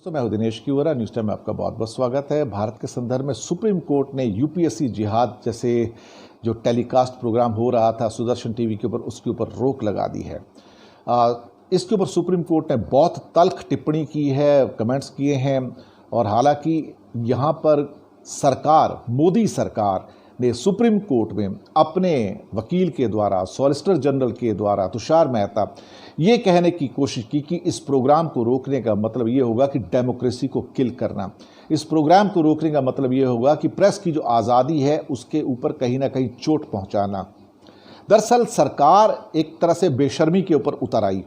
तो मैं हूं दिनेश किवरा। न्यूज़ टाइम में आपका बहुत बहुत स्वागत है। भारत के संदर्भ में सुप्रीम कोर्ट ने यूपीएससी जिहाद जैसे जो टेलीकास्ट प्रोग्राम हो रहा था सुदर्शन टीवी के ऊपर, उसके ऊपर रोक लगा दी है। इसके ऊपर सुप्रीम कोर्ट ने बहुत तल्ख टिप्पणी की है, कमेंट्स किए हैं। और हालांकि यहाँ पर सरकार, मोदी सरकार ने सुप्रीम कोर्ट में अपने वकील के द्वारा, सॉलिसिटर जनरल के द्वारा तुषार मेहता, ये कहने की कोशिश की कि इस प्रोग्राम को रोकने का मतलब ये होगा कि डेमोक्रेसी को किल करना। इस प्रोग्राम को रोकने का मतलब ये होगा कि प्रेस की जो आज़ादी है उसके ऊपर कहीं ना कहीं चोट पहुंचाना। दरअसल सरकार एक तरह से बेशर्मी के ऊपर उतर आई।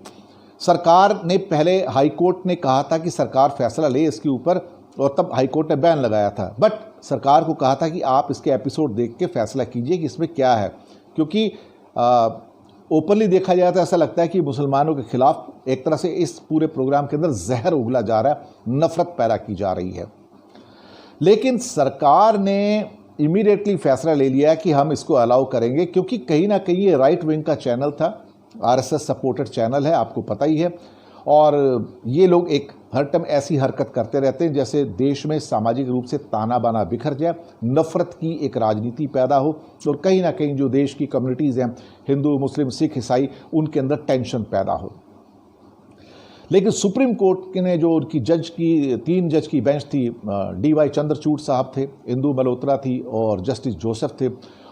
सरकार ने पहले हाई कोर्ट ने कहा था कि सरकार फैसला ले इसके ऊपर, और तब हाई कोर्ट ने बैन लगाया था। बट सरकार को कहा था कि आप इसके एपिसोड देख के फैसला कीजिए कि इसमें क्या है, क्योंकि ओपनली देखा जाए तो ऐसा लगता है कि मुसलमानों के खिलाफ एक तरह से इस पूरे प्रोग्राम के अंदर जहर उगला जा रहा है, नफरत पैदा की जा रही है। लेकिन सरकार ने इमीडिएटली फैसला ले लिया कि हम इसको अलाउ करेंगे, क्योंकि कहीं ना कहीं ये राइट विंग का चैनल था, आरएसएस सपोर्टेड चैनल है, आपको पता ही है। और ये लोग एक हर टाइम ऐसी हरकत करते रहते हैं जैसे देश में सामाजिक रूप से ताना बाना बिखर जाए, नफरत की एक राजनीति पैदा हो, और कहीं ना कहीं जो देश की कम्युनिटीज़ हैं, हिंदू, मुस्लिम, सिख, ईसाई, उनके अंदर टेंशन पैदा हो। लेकिन सुप्रीम कोर्ट ने जो उनकी तीन जज की बेंच थी, DY चंद्रचूड़ साहब थे, इंदु मल्होत्रा थी और जस्टिस जोसेफ थे,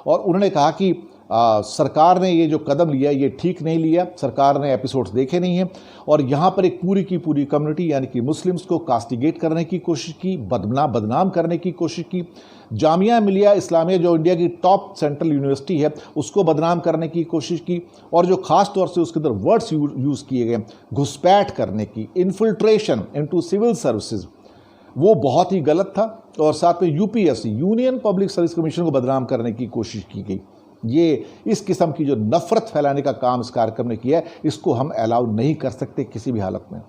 और उन्होंने कहा कि सरकार ने ये जो कदम लिया ये ठीक नहीं लिया, सरकार ने एपिसोड्स देखे नहीं हैं, और यहाँ पर एक पूरी की पूरी कम्युनिटी यानी कि मुस्लिम्स को कास्टिगेट करने की कोशिश की, बदनाम करने की कोशिश की। जामिया मिलिया इस्लामिया जो इंडिया की टॉप सेंट्रल यूनिवर्सिटी है उसको बदनाम करने की कोशिश की, और जो खास तौर से उसके अंदर वर्ड्स यूज़ किए गए घुसपैठ करने की, इन्फिल्ट्रेशन इनटू सिविल सर्विसेज, वो बहुत ही गलत था। और साथ में UPSC, union public service commission को बदनाम करने की कोशिश की गई। ये इस किस्म की जो नफरत फैलाने का काम इस कार्यक्रम ने किया है, इसको हम अलाउ नहीं कर सकते किसी भी हालत में।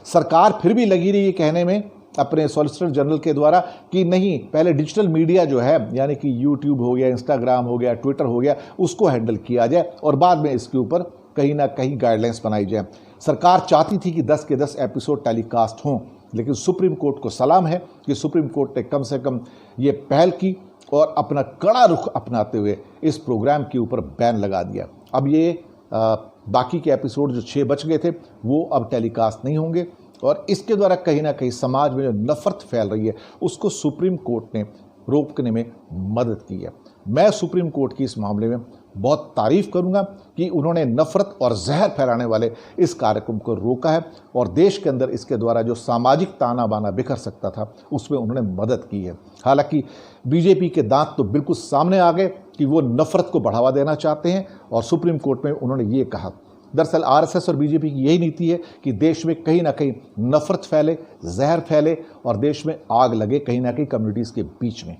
सरकार फिर भी लगी रही है कहने में अपने सॉलिसिटर जनरल के द्वारा कि नहीं, पहले डिजिटल मीडिया जो है यानी कि यूट्यूब हो गया, इंस्टाग्राम हो गया, ट्विटर हो गया, उसको हैंडल किया जाए और बाद में इसके ऊपर कहीं ना कहीं गाइडलाइंस बनाई जाए। सरकार चाहती थी कि 10 के 10 एपिसोड टेलीकास्ट हों, लेकिन सुप्रीम कोर्ट को सलाम है कि सुप्रीम कोर्ट ने कम से कम ये पहल की और अपना कड़ा रुख अपनाते हुए इस प्रोग्राम के ऊपर बैन लगा दिया। अब ये बाकी के एपिसोड जो 6 बच गए थे वो अब टेलीकास्ट नहीं होंगे, और इसके द्वारा कहीं ना कहीं समाज में जो नफरत फैल रही है उसको सुप्रीम कोर्ट ने रोकने में मदद की है। मैं सुप्रीम कोर्ट की इस मामले में बहुत तारीफ करूंगा कि उन्होंने नफरत और जहर फैलाने वाले इस कार्यक्रम को रोका है, और देश के अंदर इसके द्वारा जो सामाजिक ताना बाना बिखर सकता था उसमें उन्होंने मदद की है। हालांकि बीजेपी के दांत तो बिल्कुल सामने आ गए कि वो नफरत को बढ़ावा देना चाहते हैं, और सुप्रीम कोर्ट में उन्होंने ये कहा। दरअसल आरएसएस और बीजेपी की यही नीति है कि देश में कहीं ना कहीं नफरत फैले, जहर फैले, और देश में आग लगे कहीं ना कहीं कम्युनिटीज़ के बीच में।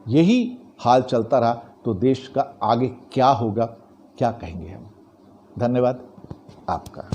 यही हाल चलता रहा तो देश का आगे क्या होगा, क्या कहेंगे हम। धन्यवाद आपका।